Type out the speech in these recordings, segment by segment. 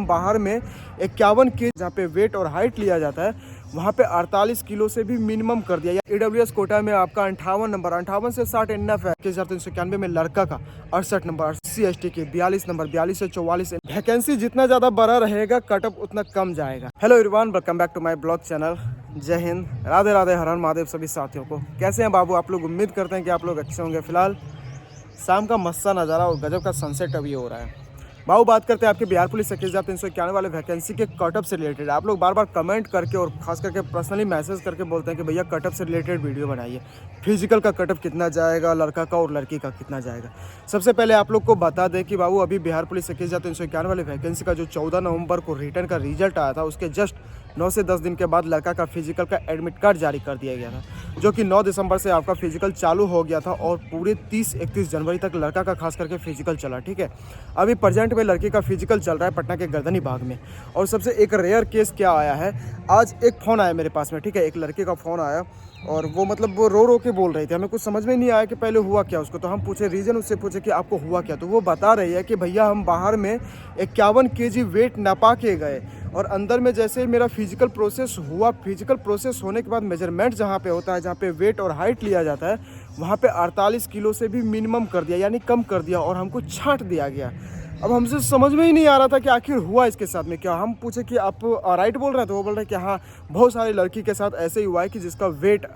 बाहर में 51 केजी जहाँ पे वेट और हाइट लिया जाता है वहाँ पे 48 किलो से भी मिनिमम कर दिया। AWS कोटा में आपका 58 नंबर, 58 से 60 एनएफ है। 1391 में लड़का का 68 नंबर, SC/ST के 42 नंबर, 42 से 44। वैकेंसी जितना ज़्यादा बड़ा रहेगा कटअप उतना कम जाएगा। Hello everyone, welcome back to my blog channel. जय हिंद, राधे राधे, हर हर महादेव सभी साथियों को। कैसे हैं बाबू आप लोग? उम्मीद करते हैं कि आप लोग अच्छे होंगे। फिलहाल शाम का मस्त सा नज़ारा और गजब का सनसेट अभी हो रहा है। बाबू बात करते हैं आपके बिहार पुलिस 21,391 वाले वैकेंसी के कटअप से रिलेटेड। आप लोग बार बार कमेंट करके और खास करके पर्सनली मैसेज करके बोलते हैं कि भैया कटअप से रिलेटेड वीडियो बनाइए। फिजिकल का कटअप कितना जाएगा, लड़का का और लड़की का कितना जाएगा। सबसे पहले आप लोग को बता दें कि बाबू अभी बिहार पुलिस 21,391 वाले वैकेंसी का जो 14 नवंबर को रिटर्न का रिजल्ट आया था उसके जस्ट 9 से 10 दिन के बाद लड़का का फिजिकल का एडमिट कार्ड जारी कर दिया गया था, जो कि 9 दिसंबर से आपका फिजिकल चालू हो गया था और पूरे 30-31 जनवरी तक लड़का का खास करके फिजिकल चला। ठीक है, अभी प्रेजेंट में लड़की का फिजिकल चल रहा है पटना के गर्दनी बाग में। और सबसे एक रेयर केस क्या आया है, आज एक फ़ोन आया मेरे पास में। ठीक है, एक लड़के का फ़ोन आया और वो मतलब वो रो के बोल रही थी। हमें कुछ समझ में नहीं आया कि पहले हुआ क्या उसको। तो हम पूछे रीज़न, उससे पूछे कि आपको हुआ क्या। तो वो बता रही है कि भैया हम बाहर में 51 केजी वेट नपा के गए और अंदर में जैसे ही मेरा फिजिकल प्रोसेस हुआ, फिजिकल प्रोसेस होने के बाद मेजरमेंट जहाँ पे होता है, जहाँ पे वेट और हाइट लिया जाता है, वहाँ पे 48 किलो से भी मिनिमम कर दिया, यानी कम कर दिया और हमको छांट दिया गया। अब हमसे समझ में ही नहीं आ रहा था कि आखिर हुआ इसके साथ में क्या। हम पूछे कि आप राइट बोल रहे हैं, तो वो बोल रहे हैं कि हाँ, बहुत सारी लड़की के साथ ऐसे ही हुआ है कि जिसका वेट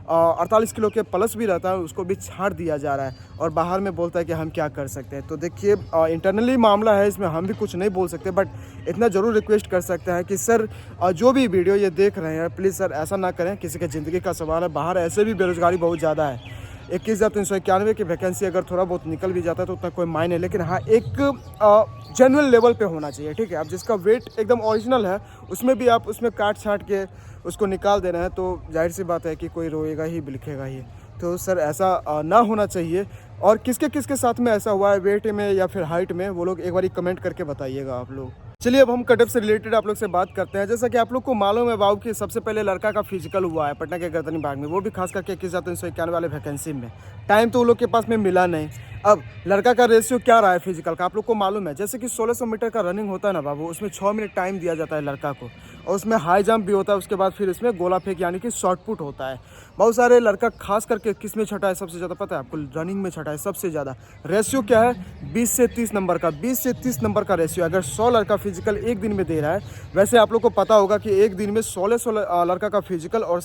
48 किलो के प्लस भी रहता है, उसको भी छांट दिया जा रहा है और बाहर में बोलता है कि हम क्या कर सकते हैं। तो देखिए, इंटरनली मामला है, इसमें हम भी कुछ नहीं बोल सकते, बट इतना ज़रूर रिक्वेस्ट कर सकते हैं कि सर जो भी वीडियो ये देख रहे हैं, प्लीज़ सर ऐसा ना करें। किसी के ज़िंदगी का सवाल है, बाहर ऐसे भी बेरोजगारी बहुत ज़्यादा है। 21,391 की वैकेंसी अगर थोड़ा बहुत निकल भी जाता है तो उतना कोई मायने, लेकिन हाँ एक जेन्युइन लेवल पे होना चाहिए। ठीक है, अब जिसका वेट एकदम ओरिजिनल है उसमें भी आप उसमें काट छाट के उसको निकाल दे रहे हैं, तो जाहिर सी बात है कि कोई रोएगा ही, बिलखेगा ही। तो सर ऐसा ना होना चाहिए। और किसके किसके साथ में ऐसा हुआ है, वेट में या फिर हाइट में, वो लोग एक बार कमेंट करके बताइएगा आप लोग। चलिए अब हम कटअप से रिलेटेड आप लोग से बात करते हैं। जैसा कि आप लोग को मालूम है बाबू कि सबसे पहले लड़का का फिजिकल हुआ है पटना के गर्दनी बाग में, वो भी खास करके 21,391 वाले वैकेंसी में। टाइम तो वो लोग के पास में मिला नहीं। अब लड़का का रेशियो क्या रहा है फिजिकल का, आप लोग को मालूम है। जैसे कि 1600 मीटर का रनिंग होता है ना बाबू, उसमें 6 मिनट टाइम दिया जाता है लड़का को, और उसमें हाई जंप भी होता है। उसके बाद फिर इसमें गोला फेंक यानी कि शॉर्ट पुट होता है। बहुत सारे लड़का खास करके किस में छटा है सबसे ज़्यादा, पता है आपको? रनिंग में छटा है सबसे ज़्यादा। रेशियो क्या है? 20 से 30 नंबर का, 20 से 30 नंबर का रेशियो। अगर 100 लड़का फिजिकल एक दिन में दे रहा है, वैसे आप लोग को पता होगा कि एक दिन में 1600 लड़का का फिजिकल और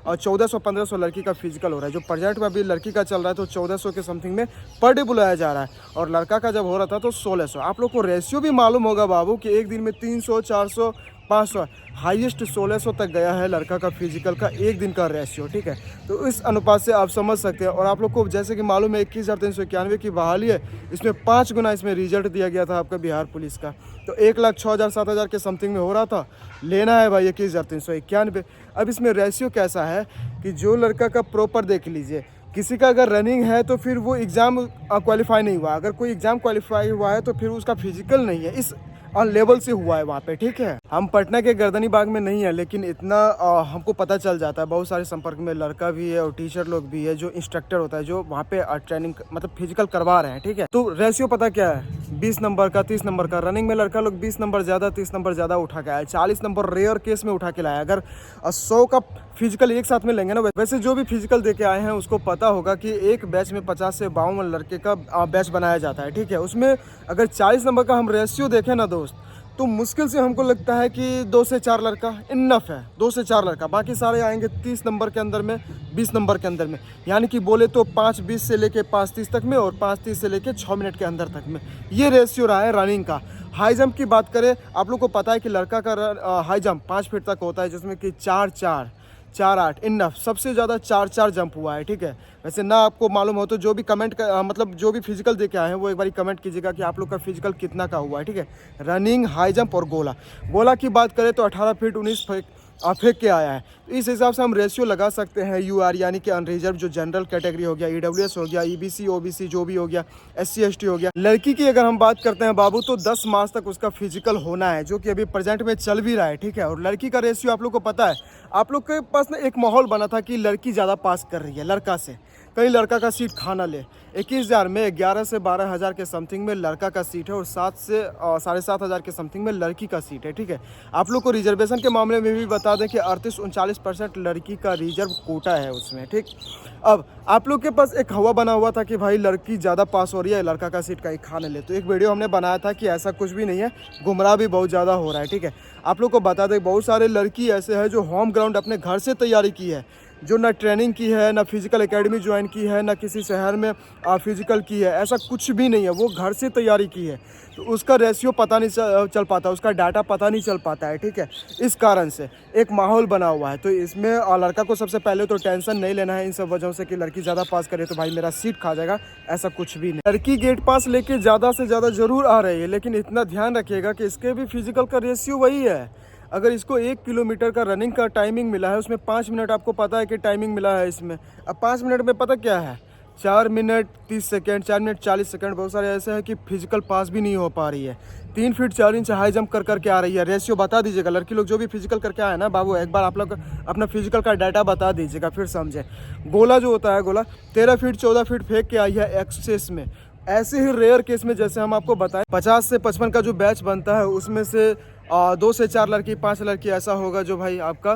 1400-1500 लड़की का फिजिकल हो रहा है। जो प्रेजेंट में अभी लड़की का चल रहा है तो 1400 के समथिंग में पर डे बुलाया जा रहा है, और लड़का का जब हो रहा था तो 1600। आप लोग को रेशियो भी मालूम होगा बाबू कि एक दिन में 300, 400, 500, हाईएस्ट 1600 तक गया है लड़का का फिजिकल का एक दिन का रेशियो। ठीक है, तो इस अनुपात से आप समझ सकते हैं। और आप लोग को जैसे कि मालूम है 21,391 की बहाली है, इसमें 5 गुना इसमें रिजल्ट दिया गया था आपका बिहार पुलिस का। तो 1,06,000-7,000 के समथिंग में हो रहा था, लेना है भाई 21,391। अब इसमें रेशियो कैसा है कि जो लड़का का प्रॉपर देख लीजिए, किसी का अगर रनिंग है तो फिर वो एग्ज़ाम क्वालिफाई नहीं हुआ। अगर कोई एग्ज़ाम क्वालिफाई हुआ है तो फिर उसका फिजिकल नहीं है, इस लेवल से हुआ है वहाँ पे। ठीक है, हम पटना के गर्दनी बाग में नहीं है, लेकिन इतना हमको पता चल जाता है। बहुत सारे संपर्क में लड़का भी है और टीचर लोग भी है, जो इंस्ट्रक्टर होता है, जो वहाँ पे ट्रेनिंग मतलब फिजिकल करवा रहे हैं। ठीक है, तो रेशियो पता क्या है? 20 नंबर का, 30 नंबर का। रनिंग में लड़का लोग 20 नंबर ज़्यादा, 30 नंबर ज़्यादा उठा के आया, 40 नंबर रेयर केस में उठा के लाया। अगर 100 का फिजिकल एक साथ में लेंगे ना, वैसे जो भी फिजिकल दे के आए हैं उसको पता होगा कि एक बैच में 50 से 52 लड़के का बैच बनाया जाता है। ठीक है, उसमें अगर 40 नंबर का हम रेशियो देखें ना दोस्त, तो मुश्किल से हमको लगता है कि 2 से 4 लड़का इनफ है। 2 से 4 लड़का, बाकी सारे आएंगे 30 नंबर के अंदर में, 20 नंबर के अंदर में। यानी कि बोले तो 5:20 से लेके 5:30 तक में और 5:30 से लेके 6 मिनट के अंदर तक में ये रेशियो रहा है रनिंग का। हाई जंप की बात करें, आप लोग को पता है कि लड़का का हाई जंप 5 फीट तक होता है, जिसमें कि 4-4, 4-8 इनफ, सबसे ज़्यादा 4-4 जंप हुआ है। ठीक है, वैसे ना आपको मालूम हो तो जो भी कमेंट मतलब जो भी फिजिकल दे के आए हैं वो एक बार कमेंट कीजिएगा कि आप लोग का फिजिकल कितना का हुआ है। ठीक है, रनिंग, हाई जंप और गोला की बात करें तो 18 फीट 19 फेंक के आया है। तो इस हिसाब से हम रेशियो लगा सकते हैं। यूआर यानी कि अनरिजर्व जो जनरल कैटेगरी हो गया, ईडब्ल्यूएस हो गया, ईबीसी, ओबीसी जो भी हो गया, SC/ST हो गया। लड़की की अगर हम बात करते हैं बाबू, तो 10 मार्च तक उसका फिजिकल होना है, जो कि अभी प्रेजेंट में चल भी रहा है। ठीक है, और लड़की का रेशियो आप लोग को पता है, आप लोग के पास ना एक माहौल बना था कि लड़की ज़्यादा पास कर रही है लड़का से। कहीं लड़का का सीट खाना ले। 21,000 में 11 से 12,000 के समथिंग में लड़का का सीट है और 7 से 7,500 के समथिंग में लड़की का सीट है, ठीक है। आप लोग को रिजर्वेशन के मामले में भी बता दें कि 38-39% लड़की का रिजर्व कोटा है उसमें, ठीक। अब आप लोग के पास एक हवा बना हुआ था कि भाई लड़की ज़्यादा पास हो रही है, लड़का का सीट कहीं खाने ले। तो एक वीडियो हमने बनाया था कि ऐसा कुछ भी नहीं है, गुमराह भी बहुत ज़्यादा हो रहा है, ठीक है। आप लोग को बता दें बहुत सारे लड़की ऐसे हैं जो होम ग्राउंड अपने घर से तैयारी की है, जो ना ट्रेनिंग की है, ना फिजिकल एकेडमी ज्वाइन की है, ना किसी शहर में फिजिकल की है, ऐसा कुछ भी नहीं है, वो घर से तैयारी की है। तो उसका रेशियो पता नहीं चल पाता, उसका डाटा पता नहीं चल पाता है, ठीक है। इस कारण से एक माहौल बना हुआ है। तो इसमें लड़का को सबसे पहले तो टेंशन नहीं लेना है इन सब वजहों से कि लड़की ज़्यादा पास करे तो भाई मेरा सीट खा जाएगा, ऐसा कुछ भी नहीं। लड़की गेट पास लेके ज़्यादा से ज़्यादा ज़रूर आ रही है, लेकिन इतना ध्यान रखिएगा कि इसके भी फिजिकल का रेशियो वही है। अगर इसको 1 किलोमीटर का रनिंग का टाइमिंग मिला है, उसमें 5 मिनट आपको पता है कि टाइमिंग मिला है इसमें। अब 5 मिनट में पता क्या है, 4 मिनट 30 सेकेंड, 4 मिनट 40 सेकेंड, बहुत सारे ऐसे हैं कि फिजिकल पास भी नहीं हो पा रही है। 3 फीट 4 इंच हाई जंप कर करके आ रही है। रेशियो बता दीजिएगा, लड़की लोग जो भी फिजिकल करके आए ना बाबू, एक बार आप लोग अपना फिजिकल का डाटा बता दीजिएगा, फिर समझे। गोला जो होता है, गोला 13 फीट 14 फीट फेंक के आई है एक्सेस में। ऐसे ही रेयर केस में जैसे हम आपको बताएं 50 से 55 का जो बैच बनता है उसमें से 2 से 4 लड़की 5 लड़की ऐसा होगा जो भाई आपका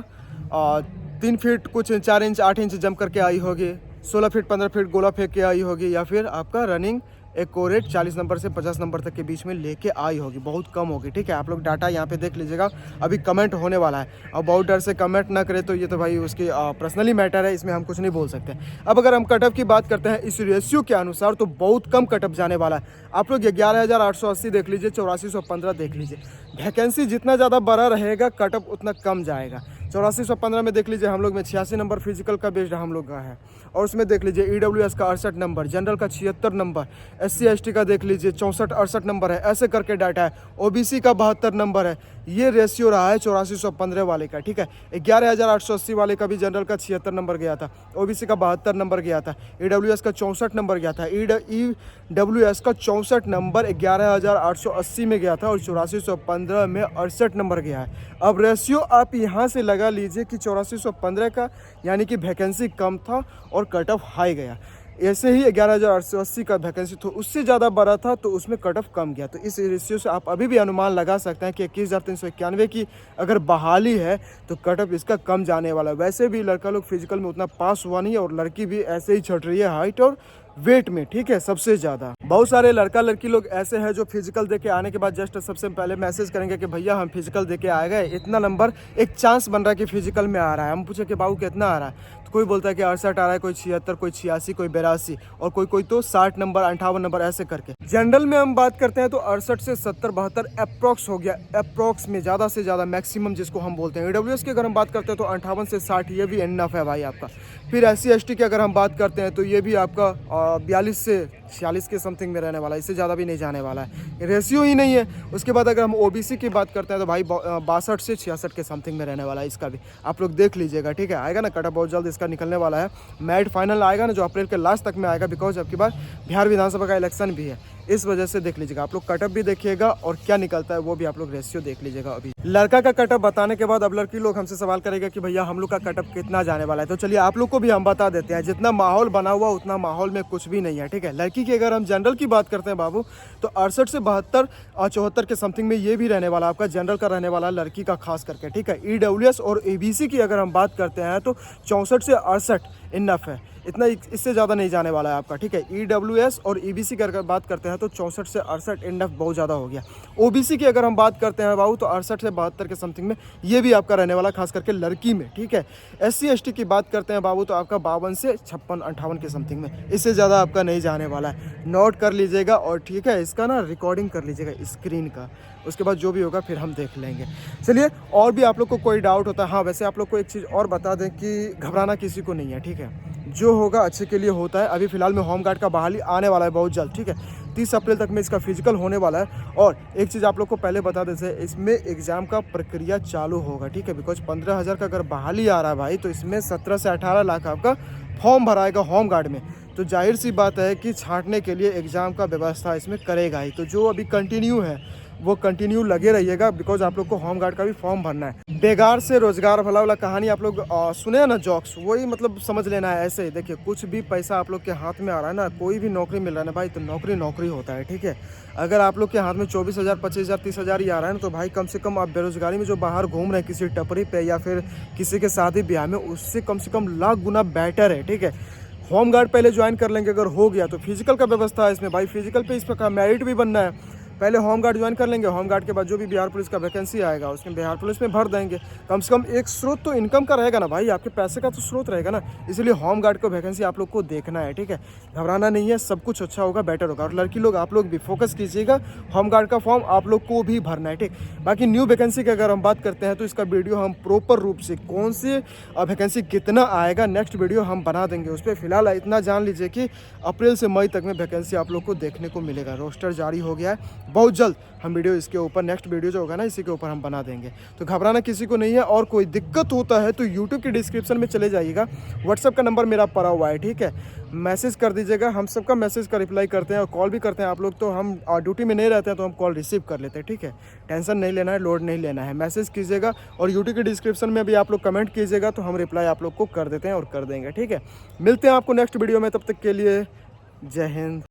3 फीट कुछ 4 इंच 8 इंच जंप करके आई होगी, 16 फीट 15 फीट गोला फेंक के आई होगी, या फिर आपका रनिंग एक्यूरेट 40 नंबर से 50 नंबर तक के बीच में लेके आई होगी, बहुत कम होगी, ठीक है। आप लोग डाटा यहाँ पे देख लीजिएगा, अभी कमेंट होने वाला है। अब बहुत डर से कमेंट ना करे तो ये तो भाई उसकी पर्सनली मैटर है, इसमें हम कुछ नहीं बोल सकते। अब अगर हम कटअप की बात करते हैं इस रेशियो के अनुसार तो बहुत कम कटअप जाने वाला है। आप लोग 11,880 देख लीजिए, 8415 देख लीजिए। वैकेंसी जितना ज़्यादा बड़ा रहेगा कटअप उतना कम जाएगा। 8415 में देख लीजिए हम लोग में 86 नंबर फिजिकल का बेस्ड हम लोग का है, और उसमें देख लीजिए EWS का 68 नंबर, जनरल का 76 नंबर, SC ST का देख लीजिए 64-68 नंबर है, ऐसे करके डाटा है। OBC का 72 नंबर है। ये रेशियो रहा है 8415 वाले का, ठीक है। 11,880 वाले का भी जनरल का 76 नंबर गया था, OBC का 72 नंबर गया था, EWS का 64 नंबर गया था, EWS का 64 नंबर 11,880 में गया था, और 8415 में 68 नंबर गया है। अब रेशियो आप यहाँ से लगा लीजिए कि 8415 का यानी कि वैकेंसी कम था और कट ऑफ हाई गया। ऐसे ही 11,880 का वैकेंसी तो उससे ज़्यादा बड़ा था तो उसमें कट ऑफ कम गया। तो इस रेशियो से आप अभी भी अनुमान लगा सकते हैं कि 21,391 की अगर बहाली है तो कट ऑफ इसका कम जाने वाला है। वैसे भी लड़का लोग फिजिकल में उतना पास हुआ नहीं है और लड़की भी ऐसे ही छट रही है हाइट और वेट में, ठीक है, सबसे ज़्यादा। बहुत सारे लड़का लड़की लोग ऐसे हैं जो फिजिकल देके आने के बाद जस्ट सबसे पहले मैसेज करेंगे कि भैया हम फिजिकल देके आ गए, इतना नंबर एक चांस बन रहा है कि फिजिकल में आ रहा है। हम पूछे कि बाबू कितना आ रहा है, तो कोई बोलता है कि 68 आ रहा है, कोई 76, कोई 86, कोई 82, और कोई तो 60 नंबर 58 नंबर ऐसे करके। जनरल में हम बात करते हैं तो 68 से 70 72 अप्रॉक्स हो गया, अप्रॉक्स में ज़्यादा से ज़्यादा मैक्सिमम जिसको हम बोलते हैं। EWS की अगर हम बात करते हैं तो 58 से 60 ये भी इनफ है भाई आपका। फिर SC ST की अगर हम बात करते हैं तो ये भी आपका 42 से 46 के समथिंग में रहने वाला है, इससे ज़्यादा भी नहीं जाने वाला है, रेशियो ही नहीं है। उसके बाद अगर हम OBC की बात करते हैं तो भाई 62 से 66 के समथिंग में रहने वाला है, इसका भी आप लोग देख लीजिएगा, ठीक है। आएगा ना कटअप बहुत जल्द इसका निकलने वाला है, मैट फाइनल आएगा ना जो अप्रैल के लास्ट तक में आएगा, बिकॉज अब की बार बिहार विधानसभा का इलेक्शन भी है, इस वजह से देख लीजिएगा आप लोग। कटअप भी देखिएगा और क्या निकलता है वो भी आप लोग रेशियो देख लीजिएगा। अभी लड़का का कटअप बताने के बाद अब लड़की लोग हमसे सवाल करेगा कि भैया हम लोग का कटअप कितना जाने वाला है, तो चलिए आप लोग को भी हम बता देते हैं। जितना माहौल बना हुआ उतना माहौल में कुछ भी नहीं है, ठीक है। लड़की की अगर हम जनरल की बात करते हैं बाबू तो 68 से 72 और 74 के समथिंग में ये भी रहने वाला आपका जनरल का रहने वाला लड़की का खास करके, ठीक है। EWS और ABC की अगर हम बात करते हैं तो 64 से 68 इनफ है, इतना इससे ज़्यादा नहीं जाने वाला है आपका, ठीक है। EWS और EBC की अगर बात करते हैं तो 64 से 68 इनफ बहुत ज़्यादा हो गया। OBC की अगर हम बात करते हैं बाबू तो 68 से 72 के समथिंग में ये भी आपका रहने वाला खास करके लड़की में, ठीक है। SC ST की बात करते हैं बाबू तो आपका 52 से 56-58 के समथिंग में, इससे ज़्यादा आपका नहीं जाने वाला है। नोट कर लीजिएगा और ठीक है इसका ना रिकॉर्डिंग कर लीजिएगा स्क्रीन का, उसके बाद जो भी होगा फिर हम देख लेंगे। चलिए और भी आप लोग को कोई डाउट होता है, हाँ वैसे आप लोग को एक चीज़ और बता दें कि घबराना किसी को नहीं है, ठीक है। जो होगा अच्छे के लिए होता है। अभी फिलहाल में होमगार्ड का बहाली आने वाला है बहुत जल्द, ठीक है। 30 अप्रैल तक में इसका फिजिकल होने वाला है। और एक चीज़ आप लोग को पहले बता देते हैं, इसमें एग्ज़ाम का प्रक्रिया चालू होगा, ठीक है। बिकॉज 15,000 का अगर बहाली आ रहा है भाई तो इसमें 17 से 18 लाख आपका फॉर्म भराएगा होमगार्ड में, तो जाहिर सी बात है कि छांटने के लिए एग्ज़ाम का व्यवस्था इसमें करेगा ही। तो जो अभी कंटिन्यू है वो कंटिन्यू लगे रहिएगा, बिकॉज आप लोग को होम गार्ड का भी फॉर्म भरना है। बेगार से रोजगार भला वाला कहानी आप लोग सुने हैं ना, जॉक्स, वही मतलब समझ लेना है। ऐसे ही देखिए, कुछ भी पैसा आप लोग के हाथ में आ रहा है ना, कोई भी नौकरी मिल रहा है ना भाई, तो नौकरी नौकरी होता है, ठीक है। अगर आप लोग के हाथ में 24,000, 25,000, 30,000 ही आ रहा है ना, तो भाई कम से कम आप बेरोजगारी में जो बाहर घूम रहे हैं किसी टपरी पे या फिर किसी के शादी ब्याह में, उससे कम से कम लाख गुना बेटर है, ठीक है। होम गार्ड पहले ज्वाइन कर लेंगे, अगर हो गया तो फिजिकल का व्यवस्था है इसमें भाई, फिजिकल पे इस प्रकार मेरिट भी बनना है। पहले होम गार्ड ज्वाइन कर लेंगे, होम गार्ड के बाद जो भी बिहार पुलिस का वैकेंसी आएगा उसमें बिहार पुलिस में भर देंगे। कम से कम एक स्रोत तो इनकम का रहेगा ना भाई, आपके पैसे का तो स्रोत रहेगा ना। इसलिए होम गार्ड को वैकेंसी आप लोग को देखना है, ठीक है। घबराना नहीं है, सब कुछ अच्छा होगा, बेटर होगा। और लड़की लोग आप लोग भी फोकस कीजिएगा, होम गार्ड का फॉर्म आप लोग को भी भरना है, ठीक। बाकी न्यू वैकेंसी की अगर हम बात करते हैं तो इसका वीडियो हम प्रॉपर रूप से कौन सी वैकेंसी कितना आएगा, नेक्स्ट वीडियो हम बना देंगे उस पर। फिलहाल इतना जान लीजिए कि अप्रैल से मई तक में वैकेंसी आप लोग को देखने को मिलेगा। रोस्टर जारी हो गया है, बहुत जल्द हम वीडियो इसके ऊपर, नेक्स्ट वीडियो जो होगा ना इसी के ऊपर हम बना देंगे। तो घबराना किसी को नहीं है। और कोई दिक्कत होता है तो यूट्यूब की डिस्क्रिप्शन में चले जाइएगा, व्हाट्सअप का नंबर मेरा पड़ा हुआ है, ठीक है। मैसेज कर दीजिएगा, हम सबका मैसेज का रिप्लाई करते हैं और कॉल भी करते हैं। आप लोग तो हम ड्यूटी में नहीं रहते हैं तो हम कॉल रिसीव कर लेते हैं, ठीक है। टेंशन नहीं लेना है, लोड नहीं लेना है, मैसेज कीजिएगा। और यूट्यूब की डिस्क्रिप्शन में भी आप लोग कमेंट कीजिएगा तो हम रिप्लाई आप लोग को कर देते हैं और कर देंगे, ठीक है। मिलते हैं आपको नेक्स्ट वीडियो में, तब तक के लिए जय हिंद।